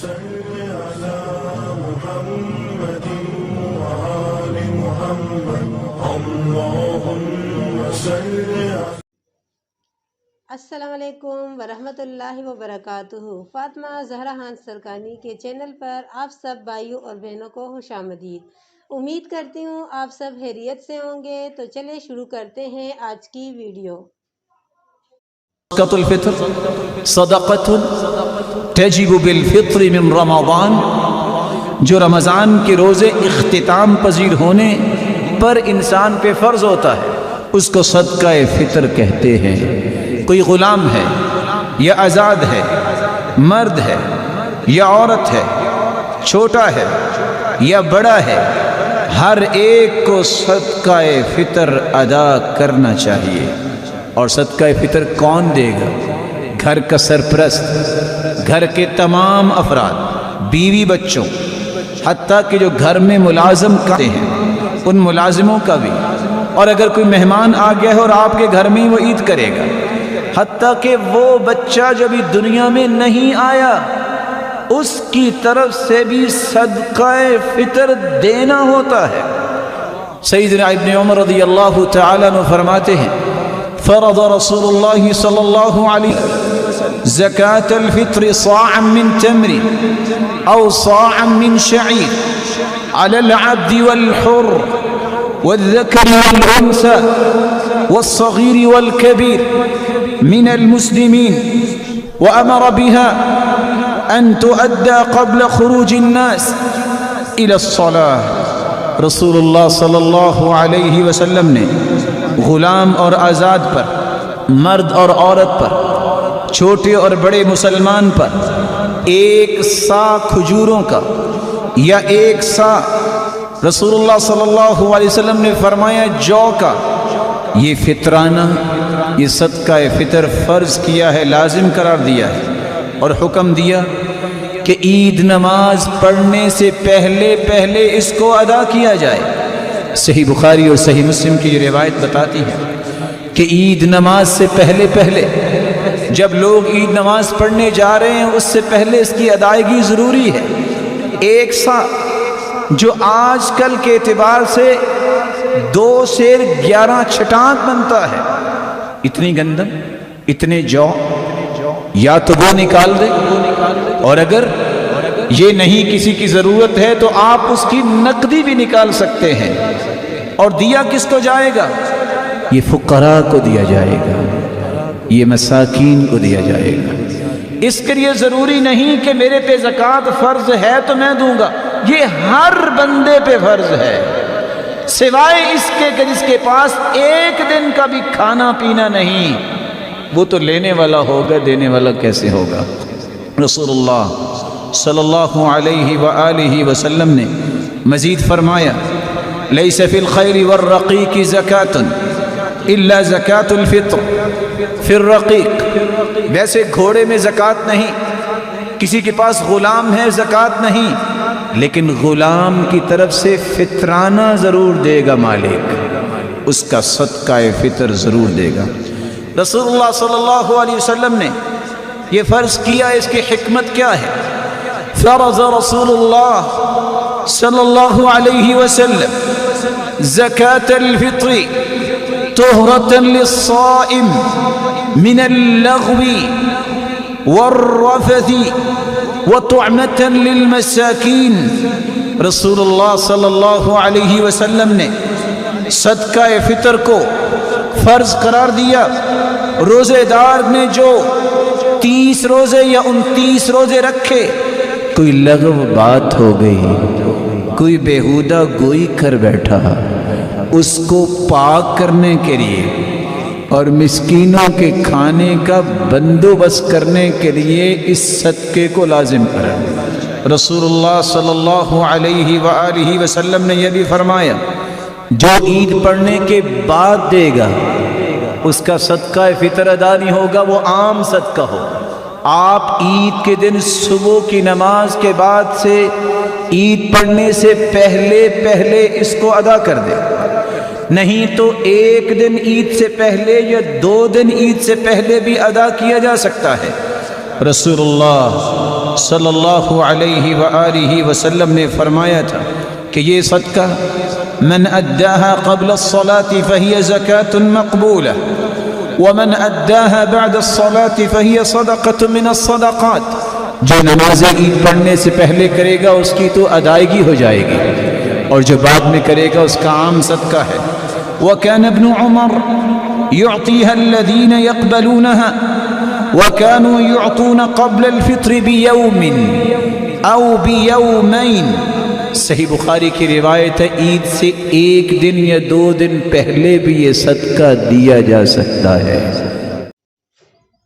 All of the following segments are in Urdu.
السلام علیکم ورحمۃ اللہ وبرکاتہ۔ فاطمہ زہرا خان سرکانی کے چینل پر آپ سب بھائیوں اور بہنوں کو خوش آمدید۔ امید کرتی ہوں آپ سب خیریت سے ہوں گے، تو چلے شروع کرتے ہیں آج کی ویڈیو۔ صدقۃ الفطر صدقۃ تجب بالفطر من رمضان، جو رمضان کے روزے اختتام پذیر ہونے پر انسان پہ فرض ہوتا ہے، اس کو صدقہ فطر کہتے ہیں۔ کوئی غلام ہے یا آزاد ہے، مرد ہے یا عورت ہے، چھوٹا ہے یا بڑا ہے، ہر ایک کو صدقہ فطر ادا کرنا چاہیے۔ اور صدقہ فطر کون دے گا؟ گھر کا سرپرست، گھر کے تمام افراد، بیوی بچوں، حتیٰ کہ جو گھر میں ملازم کرتے ہیں ان ملازموں کا بھی، اور اگر کوئی مہمان آ گیا ہے اور آپ کے گھر میں ہی وہ عید کرے گا، حتیٰ کہ وہ بچہ جو بھی دنیا میں نہیں آیا اس کی طرف سے بھی صدقہ فطر دینا ہوتا ہے۔ سیدنا ابن عمر رضی اللہ تعالیٰ عنہ فرماتے ہیں، فرض رسول اللہ صلی اللہ علیہ وسلم زکاة الفطر صاعا من تمر او صاعا من شعیر على العبد والحر والذكر والأنثى والصغير والكبير من المسلمين، وأمر بها أن تؤدى قبل خروج الناس إلى الصلاة۔ رسول اللہ صلی اللہ علیہ وسلم نے غلام اور آزاد پر، مرد اور عورت پر، چھوٹے اور بڑے مسلمان پر 1 سا کھجوروں کا یا 1 سا، رسول اللہ صلی اللہ علیہ وسلم نے فرمایا جو کا، یہ فطرانہ، یہ صدقہ فطر فرض کیا ہے، لازم قرار دیا ہے، اور حکم دیا کہ عید نماز پڑھنے سے پہلے اس کو ادا کیا جائے۔ صحیح بخاری اور صحیح مسلم کی یہ روایت بتاتی ہے کہ عید نماز سے پہلے جب لوگ عید نماز پڑھنے جا رہے ہیں اس سے پہلے اس کی ادائیگی ضروری ہے۔ 1 سا جو آج کل کے اعتبار سے 2 سیر 11 چھٹانک بنتا ہے، اتنی گندم، اتنے جو، یا تو وہ نکال دے، اور اگر یہ نہیں کسی کی ضرورت ہے تو آپ اس کی نقدی بھی نکال سکتے ہیں۔ اور دیا کس کو جائے گا؟ یہ فقراء کو دیا جائے گا، یہ مساکین کو دیا جائے گا۔ اس کے لیے ضروری نہیں کہ میرے پہ زکوٰۃ فرض ہے تو میں دوں گا، یہ ہر بندے پہ فرض ہے، سوائے اس کے کہ جس کے پاس 1 دن کا بھی کھانا پینا نہیں، وہ تو لینے والا ہوگا، دینے والا کیسے ہوگا؟ رسول اللہ صلی اللہ علیہ وآلہ وسلم نے مزید فرمایا، لیس فی الخیل والرقیق زکاة الا زکاة الفطر فی الرقیق۔ ویسے گھوڑے میں زکوٰۃ نہیں، کسی کے پاس غلام ہے زکوٰۃ نہیں، لیکن غلام کی طرف سے فطرانہ ضرور دے گا مالک، اس کا صدقہ فطر ضرور دے گا۔ رسول اللہ صلی اللہ علیہ وسلم نے یہ فرض کیا، اس کی حکمت کیا ہے؟ فرض رسول اللہ صلی اللہ علیہ وسلم زکاة الفطر طہرة للصائم من اللغو والرفث وطعمة للمساکین۔ رسول اللہ صلی اللہ علیہ وسلم نے صدقہ فطر کو فرض قرار دیا۔ روزے دار نے جو 30 روزے یا 29 روزے رکھے، کوئی لغو بات ہو گئی، کوئی بیہودہ گوئی کر بیٹھا، اس کو پاک کرنے کے لیے اور مسکینوں کے کھانے کا بندوبست کرنے کے لیے اس صدقے کو لازم کریں۔ رسول اللہ صلی اللہ علیہ وآلہ وسلم نے یہ بھی فرمایا، جو عید پڑھنے کے بعد دے گا اس کا صدقہ فطر ادا نہیں ہوگا، وہ عام صدقہ ہوگا۔ آپ عید کے دن صبح کی نماز کے بعد سے عید پڑھنے سے پہلے اس کو ادا کر دیں، نہیں تو 1 دن عید سے پہلے یا 2 دن عید سے پہلے بھی ادا کیا جا سکتا ہے۔ رسول اللہ صلی اللہ علیہ وآلہ وسلم نے فرمایا تھا کہ یہ صدقہ من اداها قبل الصلاة فهي زکاة مقبولہ ومن اداها بعد الصلاة فهي صدقة من الصدقات، جو نماز عید پڑھنے سے پہلے کرے گا اس کی تو ادائیگی ہو جائے گی، اور جو بعد میں کرے گا اس کا عام صدقہ ہے۔ وَكَانَ ابْنُ عُمَرْ يُعْطِيهَا الَّذِينَ يَقْبَلُونَهَا وَكَانُوا يُعْطُونَ قَبْلَ الْفِطْرِ بِيَوْمٍ أَوْ بِيَوْمَيْنِ۔ صحیح بخاری کی روایت ہے، عید سے ایک دن یا 2 دن پہلے بھی یہ صدقہ دیا جا سکتا ہے۔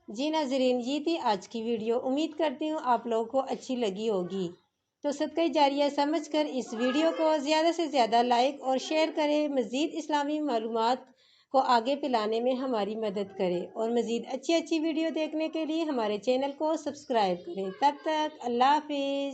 جی ناظرین، یہ تھی آج کی ویڈیو۔ امید کرتی ہوں آپ لوگوں کو اچھی لگی ہوگی، تو صدقہ جاریہ سمجھ کر اس ویڈیو کو زیادہ سے زیادہ لائک اور شیئر کریں۔ مزید اسلامی معلومات کو آگے پھیلانے میں ہماری مدد کریں، اور مزید اچھی ویڈیو دیکھنے کے لیے ہمارے چینل کو سبسکرائب کریں۔ تب تک اللہ حافظ۔